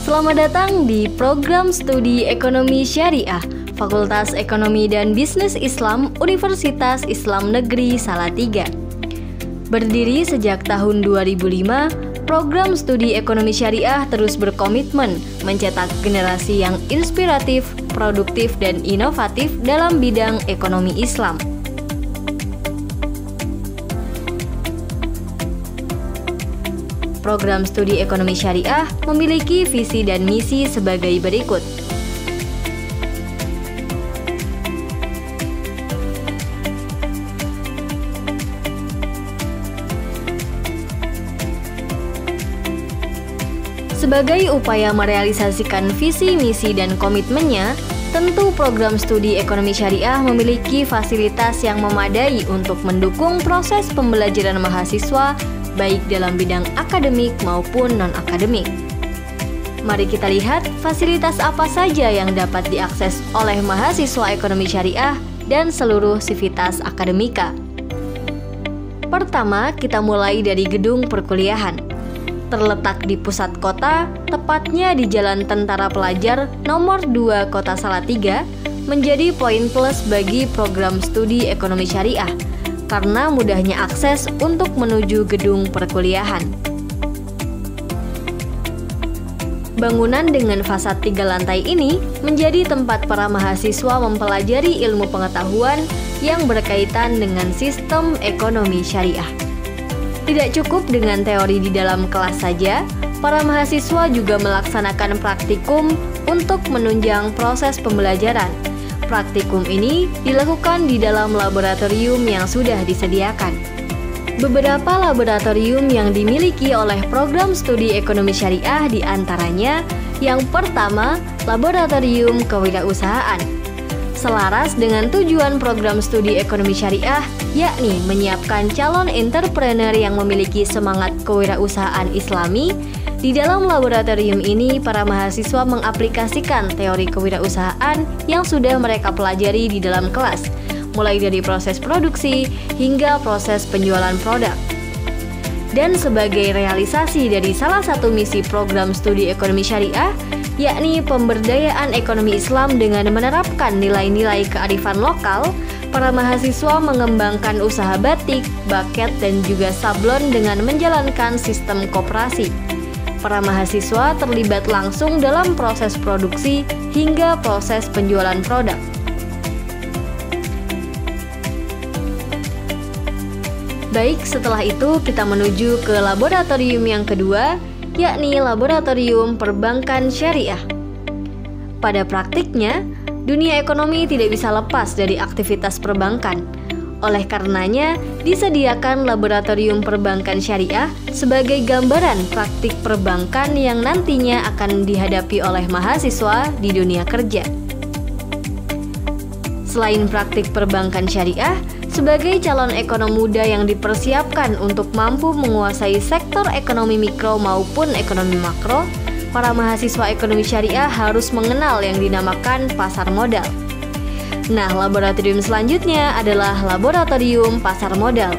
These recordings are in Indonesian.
Selamat datang di program studi Ekonomi Syariah, Fakultas Ekonomi dan Bisnis Islam Universitas Islam Negeri Salatiga. Berdiri sejak tahun 2005, program studi Ekonomi Syariah terus berkomitmen mencetak generasi yang inspiratif, produktif, dan inovatif dalam bidang ekonomi Islam. Program studi Ekonomi Syariah memiliki visi dan misi sebagai berikut. Sebagai upaya merealisasikan visi, misi, dan komitmennya, tentu program studi Ekonomi Syariah memiliki fasilitas yang memadai untuk mendukung proses pembelajaran mahasiswa baik dalam bidang akademik maupun non-akademik. Mari kita lihat fasilitas apa saja yang dapat diakses oleh mahasiswa Ekonomi Syariah dan seluruh sivitas akademika. Pertama, kita mulai dari gedung perkuliahan. Terletak di pusat kota, tepatnya di Jalan Tentara Pelajar nomor 2 Kota Salatiga, menjadi poin plus bagi program studi Ekonomi Syariah karena mudahnya akses untuk menuju gedung perkuliahan. Bangunan dengan fasad 3 lantai ini menjadi tempat para mahasiswa mempelajari ilmu pengetahuan yang berkaitan dengan sistem ekonomi syariah. Tidak cukup dengan teori di dalam kelas saja, para mahasiswa juga melaksanakan praktikum untuk menunjang proses pembelajaran. Praktikum ini dilakukan di dalam laboratorium yang sudah disediakan. Beberapa laboratorium yang dimiliki oleh program studi Ekonomi Syariah diantaranya, yang pertama, Laboratorium Kewirausahaan. Selaras dengan tujuan program studi Ekonomi Syariah, yakni menyiapkan calon entrepreneur yang memiliki semangat kewirausahaan Islami. Di dalam laboratorium ini, para mahasiswa mengaplikasikan teori kewirausahaan yang sudah mereka pelajari di dalam kelas, mulai dari proses produksi hingga proses penjualan produk. Dan sebagai realisasi dari salah satu misi program studi Ekonomi Syariah, yakni pemberdayaan ekonomi Islam dengan menerapkan nilai-nilai kearifan lokal, para mahasiswa mengembangkan usaha batik, baket, dan juga sablon dengan menjalankan sistem koperasi. Para mahasiswa terlibat langsung dalam proses produksi hingga proses penjualan produk. Baik, setelah itu kita menuju ke laboratorium yang kedua, yakni Laboratorium Perbankan Syariah. Pada praktiknya, dunia ekonomi tidak bisa lepas dari aktivitas perbankan. Oleh karenanya, disediakan Laboratorium Perbankan Syariah sebagai gambaran praktik perbankan yang nantinya akan dihadapi oleh mahasiswa di dunia kerja. Selain praktik perbankan syariah, sebagai calon ekonom muda yang dipersiapkan untuk mampu menguasai sektor ekonomi mikro maupun ekonomi makro, para mahasiswa ekonomi syariah harus mengenal yang dinamakan pasar modal. Nah, laboratorium selanjutnya adalah Laboratorium Pasar Modal.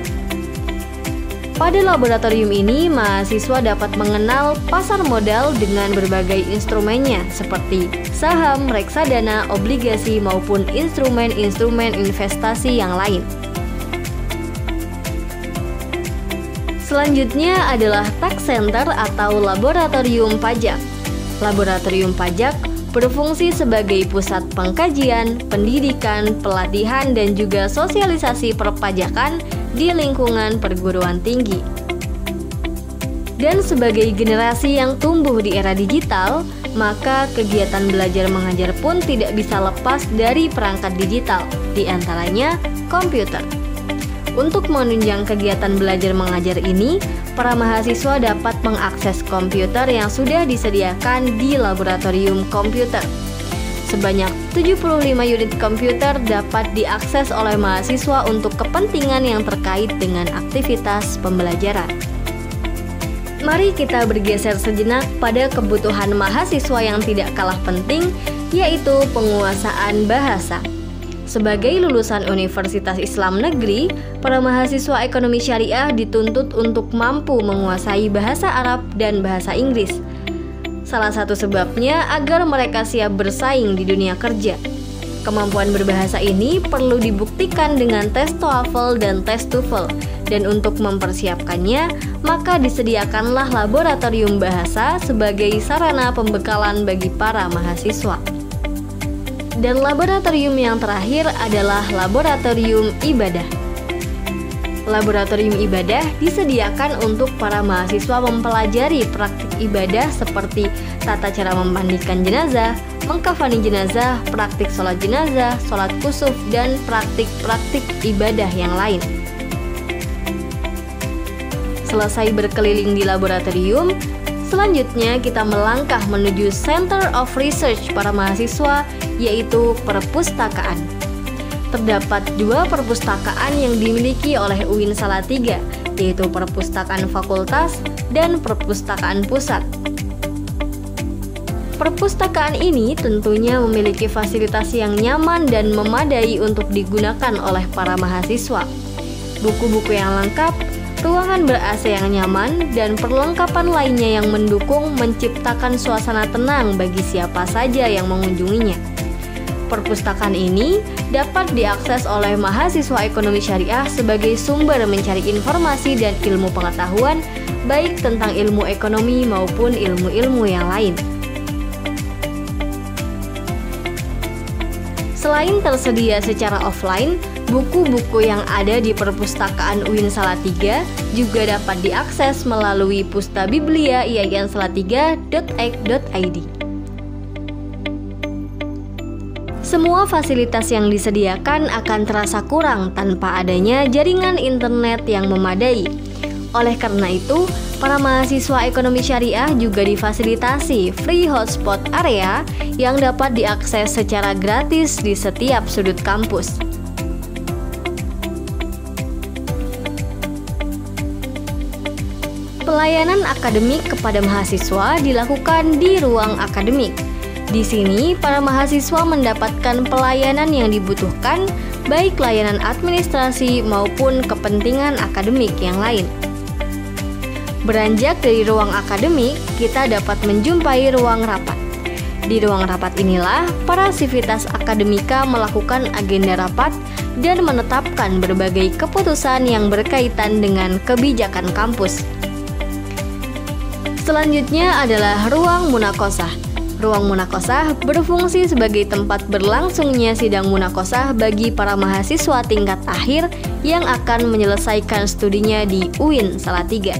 Pada laboratorium ini, mahasiswa dapat mengenal pasar modal dengan berbagai instrumennya seperti saham, reksadana, obligasi, maupun instrumen-instrumen investasi yang lain. Selanjutnya adalah Tax Center atau Laboratorium Pajak. Laboratorium Pajak berfungsi sebagai pusat pengkajian, pendidikan, pelatihan, dan juga sosialisasi perpajakan di lingkungan perguruan tinggi. Dan sebagai generasi yang tumbuh di era digital, maka kegiatan belajar mengajar pun tidak bisa lepas dari perangkat digital, di antaranya komputer. Untuk menunjang kegiatan belajar mengajar ini, para mahasiswa dapat mengakses komputer yang sudah disediakan di laboratorium komputer. Sebanyak 75 unit komputer dapat diakses oleh mahasiswa untuk kepentingan yang terkait dengan aktivitas pembelajaran. Mari kita bergeser sejenak pada kebutuhan mahasiswa yang tidak kalah penting, yaitu penguasaan bahasa. Sebagai lulusan Universitas Islam Negeri, para mahasiswa ekonomi syariah dituntut untuk mampu menguasai bahasa Arab dan bahasa Inggris. Salah satu sebabnya agar mereka siap bersaing di dunia kerja. Kemampuan berbahasa ini perlu dibuktikan dengan tes TOEFL dan tes TOEFL. Dan untuk mempersiapkannya, maka disediakanlah laboratorium bahasa sebagai sarana pembekalan bagi para mahasiswa. Dan laboratorium yang terakhir adalah laboratorium ibadah. Laboratorium ibadah disediakan untuk para mahasiswa mempelajari praktik ibadah seperti tata cara memandikan jenazah, mengkafani jenazah, praktik sholat jenazah, sholat kusuf, dan praktik-praktik ibadah yang lain. Selesai berkeliling di laboratorium, selanjutnya kita melangkah menuju Center of Research para mahasiswa, yaitu perpustakaan. Terdapat 2 perpustakaan yang dimiliki oleh UIN Salatiga, yaitu perpustakaan fakultas dan perpustakaan pusat. Perpustakaan ini tentunya memiliki fasilitas yang nyaman dan memadai untuk digunakan oleh para mahasiswa. Buku-buku yang lengkap, ruangan ber-AC yang nyaman, dan perlengkapan lainnya yang mendukung menciptakan suasana tenang bagi siapa saja yang mengunjunginya. Perpustakaan ini dapat diakses oleh mahasiswa ekonomi syariah sebagai sumber mencari informasi dan ilmu pengetahuan, baik tentang ilmu ekonomi maupun ilmu-ilmu yang lain. Selain tersedia secara offline, buku-buku yang ada di perpustakaan UIN Salatiga juga dapat diakses melalui Pustabiblia IAIN Salatiga.ac.id. Semua fasilitas yang disediakan akan terasa kurang tanpa adanya jaringan internet yang memadai. Oleh karena itu, para mahasiswa ekonomi syariah juga difasilitasi free hotspot area yang dapat diakses secara gratis di setiap sudut kampus. Pelayanan akademik kepada mahasiswa dilakukan di ruang akademik. Di sini, para mahasiswa mendapatkan pelayanan yang dibutuhkan, baik layanan administrasi maupun kepentingan akademik yang lain. Beranjak dari ruang akademik, kita dapat menjumpai ruang rapat. Di ruang rapat inilah para sivitas akademika melakukan agenda rapat dan menetapkan berbagai keputusan yang berkaitan dengan kebijakan kampus. Selanjutnya adalah ruang munakosah. Ruang munakosah berfungsi sebagai tempat berlangsungnya sidang munakosah bagi para mahasiswa tingkat akhir yang akan menyelesaikan studinya di UIN Salatiga.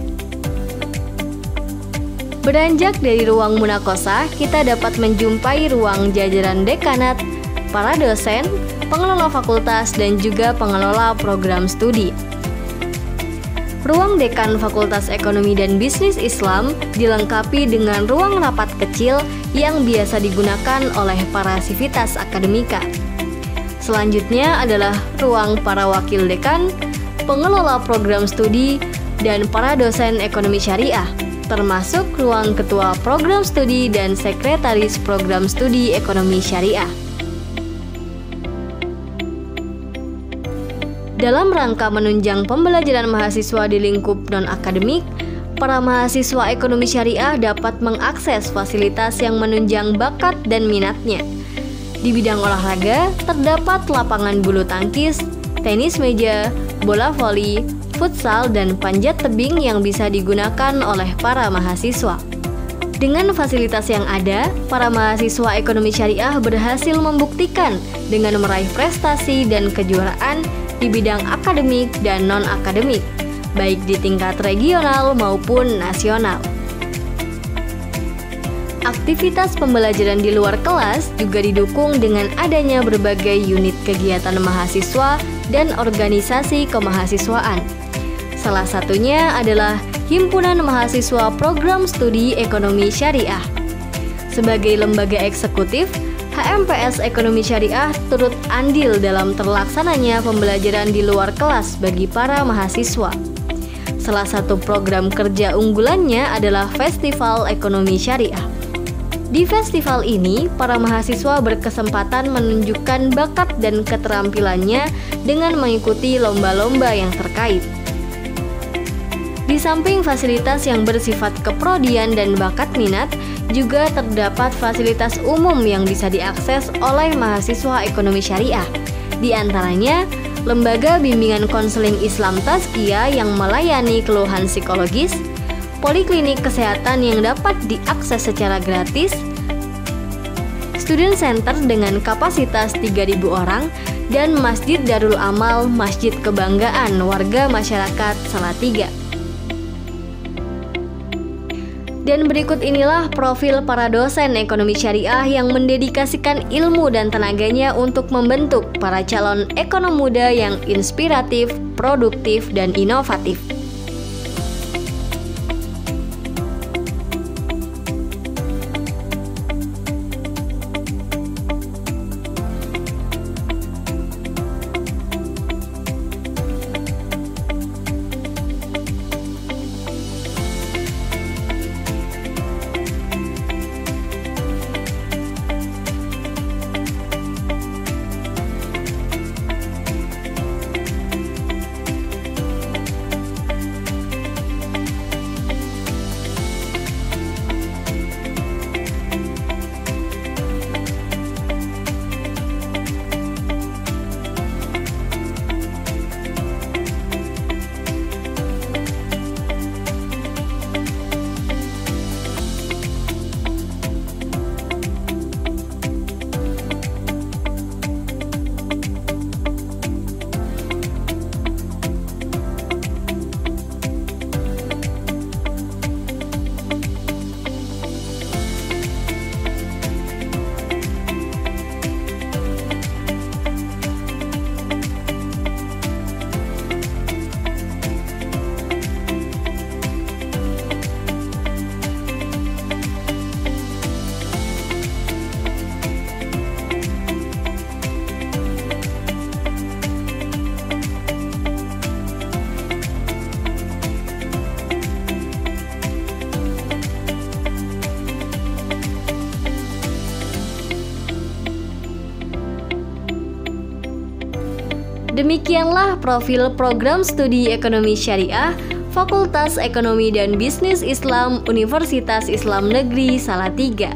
Beranjak dari ruang munakosah, kita dapat menjumpai ruang jajaran dekanat, para dosen, pengelola fakultas, dan juga pengelola program studi. Ruang dekan Fakultas Ekonomi dan Bisnis Islam dilengkapi dengan ruang rapat kecil yang biasa digunakan oleh para sivitas akademika. Selanjutnya adalah ruang para wakil dekan, pengelola program studi, dan para dosen ekonomi syariah, termasuk ruang ketua program studi dan sekretaris program studi ekonomi syariah. Dalam rangka menunjang pembelajaran mahasiswa di lingkup non-akademik, para mahasiswa ekonomi syariah dapat mengakses fasilitas yang menunjang bakat dan minatnya. Di bidang olahraga, terdapat lapangan bulu tangkis, tenis meja, bola voli, futsal, dan panjat tebing yang bisa digunakan oleh para mahasiswa. Dengan fasilitas yang ada, para mahasiswa ekonomi syariah berhasil membuktikan dengan meraih prestasi dan kejuaraan di bidang akademik dan non-akademik, baik di tingkat regional maupun nasional. Aktivitas pembelajaran di luar kelas juga didukung dengan adanya berbagai unit kegiatan mahasiswa dan organisasi kemahasiswaan. Salah satunya adalah Himpunan Mahasiswa Program Studi Ekonomi Syariah. Sebagai lembaga eksekutif, HMPS Ekonomi Syariah turut andil dalam terlaksananya pembelajaran di luar kelas bagi para mahasiswa. Salah satu program kerja unggulannya adalah Festival Ekonomi Syariah. Di festival ini, para mahasiswa berkesempatan menunjukkan bakat dan keterampilannya dengan mengikuti lomba-lomba yang terkait. Di samping fasilitas yang bersifat keprodian dan bakat minat, juga terdapat fasilitas umum yang bisa diakses oleh mahasiswa ekonomi syariah. Di antaranya, lembaga bimbingan konseling Islam Tazkiyah yang melayani keluhan psikologis, poliklinik kesehatan yang dapat diakses secara gratis, student center dengan kapasitas 3.000 orang, dan Masjid Darul Amal, masjid kebanggaan warga masyarakat Salatiga. Dan berikut inilah profil para dosen ekonomi syariah yang mendedikasikan ilmu dan tenaganya untuk membentuk para calon ekonom muda yang inspiratif, produktif, dan inovatif. Demikianlah profil program studi ekonomi syariah Fakultas Ekonomi dan Bisnis Islam Universitas Islam Negeri Salatiga.